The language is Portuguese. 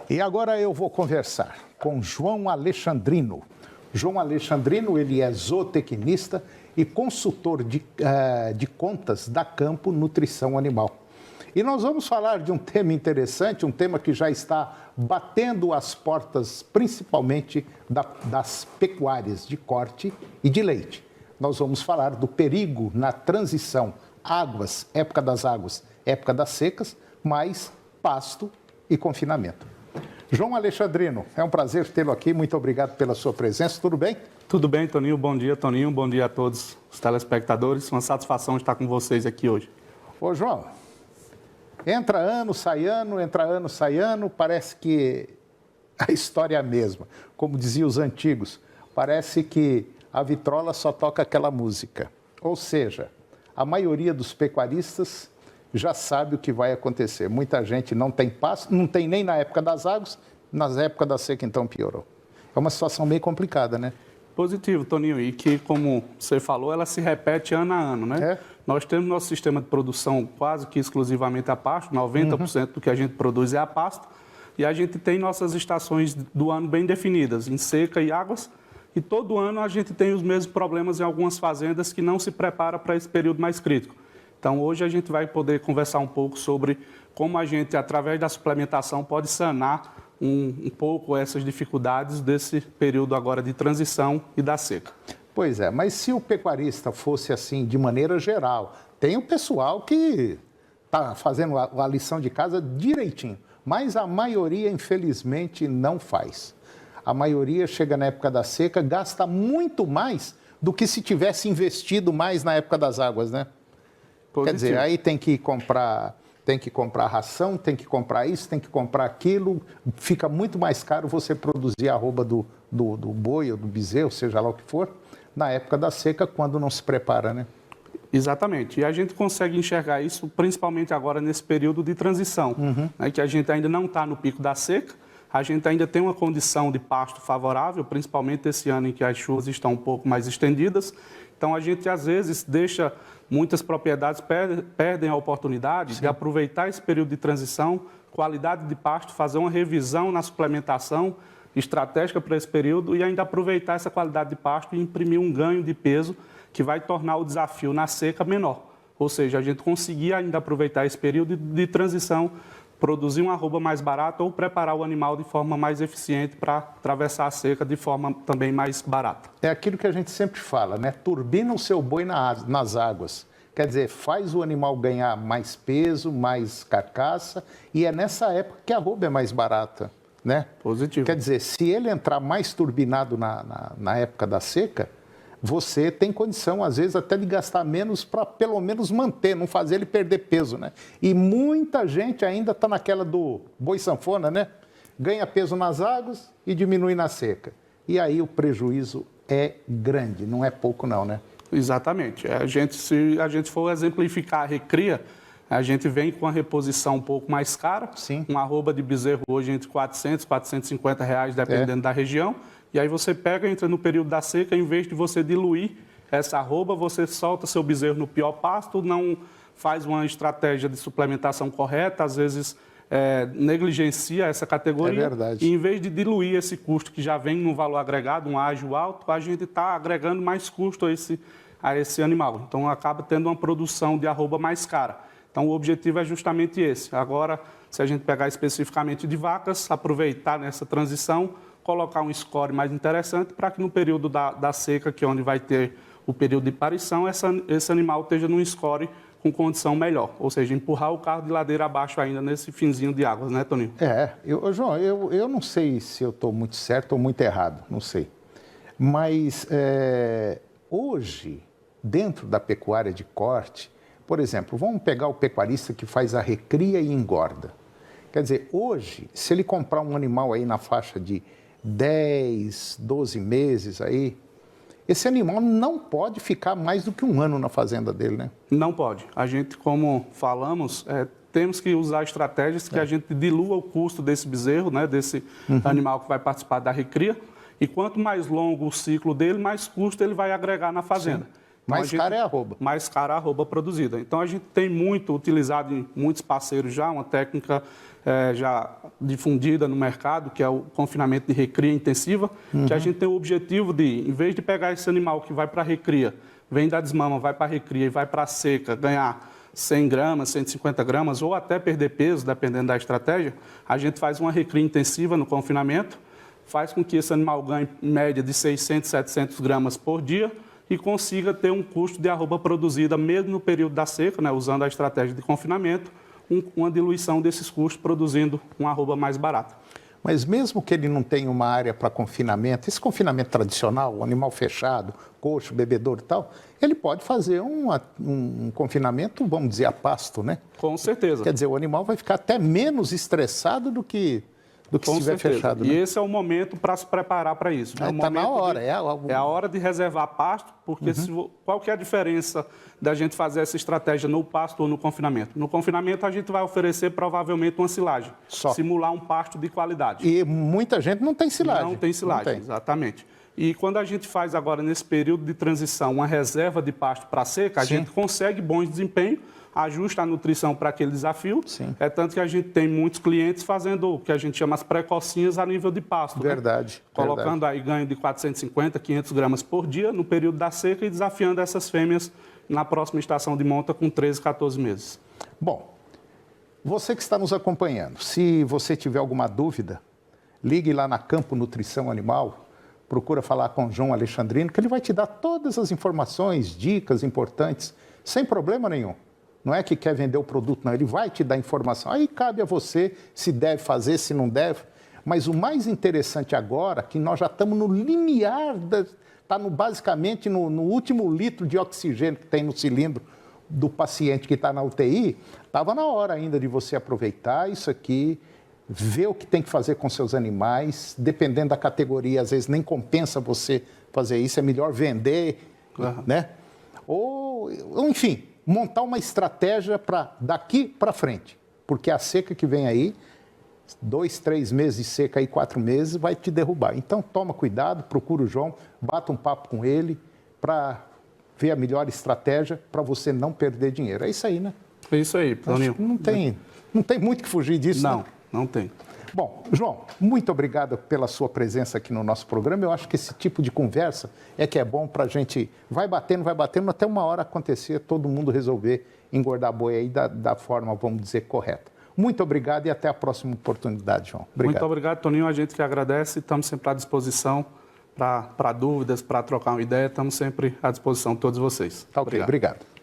E agora eu vou conversar com João Alexandrino. João Alexandrino, ele é zootecnista e consultor de contas da Campo Nutrição Animal. E nós vamos falar de um tema interessante, um tema que já está batendo as portas, principalmente das pecuárias de corte e de leite. Nós vamos falar do perigo na transição águas, época das águas, época das secas, mais pasto e confinamento. João Alexandrino, é um prazer tê-lo aqui, muito obrigado pela sua presença, tudo bem? Tudo bem, Toninho, bom dia, Toninho, bom dia a todos os telespectadores, uma satisfação estar com vocês aqui hoje. Ô João, entra ano, sai ano, parece que a história é a mesma. Como diziam os antigos, parece que a vitrola só toca aquela música. Ou seja, a maioria dos pecuaristas já sabe o que vai acontecer. Muita gente não tem pasto, não tem nem na época das águas, nas épocas da seca então piorou. É uma situação meio complicada, né? Positivo, Toninho, e que, como você falou, ela se repete ano a ano, né? É. Nós temos nosso sistema de produção quase que exclusivamente a pasto, 90% do que a gente produz é a pasto, e a gente tem nossas estações do ano bem definidas, em seca e águas, e todo ano a gente tem os mesmos problemas em algumas fazendas que não se preparam para esse período mais crítico. Então, hoje a gente vai poder conversar um pouco sobre como a gente, através da suplementação, pode sanar um pouco essas dificuldades desse período agora de transição e da seca. Pois é, mas se o pecuarista fosse assim, de maneira geral, tem o pessoal que está fazendo a lição de casa direitinho, mas a maioria, infelizmente, não faz. A maioria chega na época da seca, gasta muito mais do que se tivesse investido mais na época das águas, né? Quer dizer, aí tem que comprar ração, tem que comprar isso, tem que comprar aquilo. Fica muito mais caro você produzir a arroba do boi ou do bezerro, seja lá o que for, na época da seca, quando não se prepara, né? Exatamente. E a gente consegue enxergar isso principalmente agora nesse período de transição, né, que a gente ainda não está no pico da seca, a gente ainda tem uma condição de pasto favorável, principalmente esse ano em que as chuvas estão um pouco mais estendidas. Então, a gente, às vezes, muitas propriedades perdem a oportunidade de aproveitar esse período de transição, qualidade de pasto, fazer uma revisão na suplementação estratégica para esse período e ainda aproveitar essa qualidade de pasto e imprimir um ganho de peso que vai tornar o desafio na seca menor. Ou seja, a gente conseguir ainda aproveitar esse período de transição, produzir uma arroba mais barata ou preparar o animal de forma mais eficiente para atravessar a seca de forma também mais barata. É aquilo que a gente sempre fala, né? Turbina o seu boi nas águas. Quer dizer, faz o animal ganhar mais peso, mais carcaça, e é nessa época que a arroba é mais barata, né? Positivo. Quer dizer, se ele entrar mais turbinado na época da seca, você tem condição, às vezes, até de gastar menos para pelo menos manter, não fazer ele perder peso, né? E muita gente ainda está naquela do boi sanfona, né? Ganha peso nas águas e diminui na seca. E aí o prejuízo é grande, não é pouco não, né? Exatamente. Se a gente for exemplificar a recria, a gente vem com a reposição um pouco mais cara. Sim. Uma arroba de bezerro hoje entre 400 e 450 reais, dependendo da região. E aí você entra no período da seca, em vez de você diluir essa arroba, você solta seu bezerro no pior pasto, não faz uma estratégia de suplementação correta, às vezes negligencia essa categoria. É verdade. E em vez de diluir esse custo que já vem num valor agregado, um ágio alto, a gente está agregando mais custo a esse animal. Então acaba tendo uma produção de arroba mais cara. Então o objetivo é justamente esse. Agora, se a gente pegar especificamente de vacas, aproveitar nessa transição, colocar um score mais interessante para que no período da seca, que é onde vai ter o período de parição, esse animal esteja num score com condição melhor. Ou seja, empurrar o carro de ladeira abaixo ainda nesse finzinho de águas, né, Toninho? João, eu não sei se eu estou muito certo ou muito errado, não sei. Mas hoje, dentro da pecuária de corte, por exemplo, vamos pegar o pecuarista que faz a recria e engorda. Quer dizer, hoje, se ele comprar um animal aí na faixa de 10, 12 meses aí, esse animal não pode ficar mais do que um ano na fazenda dele, né? Não pode. A gente, como falamos, temos que usar estratégias que a gente dilua o custo desse bezerro, né, desse animal que vai participar da recria, e quanto mais longo o ciclo dele, mais custo ele vai agregar na fazenda. Sim. Mais caro é a arroba. Mais cara a arroba produzida. Então, a gente tem muito utilizado em muitos parceiros já, uma técnica já difundida no mercado, que é o confinamento de recria intensiva, que a gente tem o objetivo de, em vez de pegar esse animal que vai para a recria, vem da desmama, vai para a recria e vai para a seca, ganhar 100 gramas, 150 gramas, ou até perder peso, dependendo da estratégia, a gente faz uma recria intensiva no confinamento, faz com que esse animal ganhe em média de 600, 700 gramas por dia, e consiga ter um custo de arroba produzida, mesmo no período da seca, né, usando a estratégia de confinamento, uma diluição desses custos, produzindo uma arroba mais barata. Mas mesmo que ele não tenha uma área para confinamento, esse confinamento tradicional, animal fechado, coxo, bebedouro e tal, ele pode fazer um confinamento, vamos dizer, a pasto, né? Com certeza. Quer dizer, o animal vai ficar até menos estressado do que se estiver fechado. E né? esse é o momento para se preparar para isso. Está na hora. É a hora de reservar pasto, porque qual que é a diferença da gente fazer essa estratégia no pasto ou no confinamento? No confinamento, a gente vai oferecer provavelmente uma silagem. Só. Simular um pasto de qualidade. E muita gente não tem silagem. Não tem silagem, exatamente. E quando a gente faz agora, nesse período de transição, uma reserva de pasto para seca, a gente consegue bons desempenhos, ajusta a nutrição para aquele desafio. Sim. É tanto que a gente tem muitos clientes fazendo o que a gente chama as precocinhas a nível de pasto. Verdade. Né? Colocando aí ganho de 450, 500 gramas por dia no período da seca e desafiando essas fêmeas na próxima estação de monta com 13, 14 meses. Bom, você que está nos acompanhando, se você tiver alguma dúvida, ligue lá na Campo Nutrição Animal, procura falar com o João Alexandrino, que ele vai te dar todas as informações, dicas importantes, sem problema nenhum. Não é que quer vender o produto, não. Ele vai te dar informação. Aí cabe a você se deve fazer, se não deve. Mas o mais interessante agora, que nós já estamos no limiar, está basicamente no último litro de oxigênio que tem no cilindro do paciente que está na UTI, estava na hora ainda de você aproveitar isso aqui, ver o que tem que fazer com seus animais, dependendo da categoria, às vezes nem compensa você fazer isso, é melhor vender, né? Ou, enfim, montar uma estratégia para daqui para frente, porque a seca que vem aí, 2, 3 meses de seca aí, 4 meses, vai te derrubar. Então, toma cuidado, procura o João, bata um papo com ele para ver a melhor estratégia para você não perder dinheiro. É isso aí, né? É isso aí, Toninho. Não tem muito que fugir disso, Não, né? não tem. Bom, João, muito obrigado pela sua presença aqui no nosso programa. Eu acho que esse tipo de conversa é que é bom para a gente... vai batendo, até uma hora acontecer, todo mundo resolver engordar boi aí da forma, vamos dizer, correta. Muito obrigado e até a próxima oportunidade, João. Obrigado. Muito obrigado, Toninho. A gente que agradece. Estamos sempre à disposição para dúvidas, para trocar uma ideia. Estamos sempre à disposição de todos vocês. Tá ok, obrigado.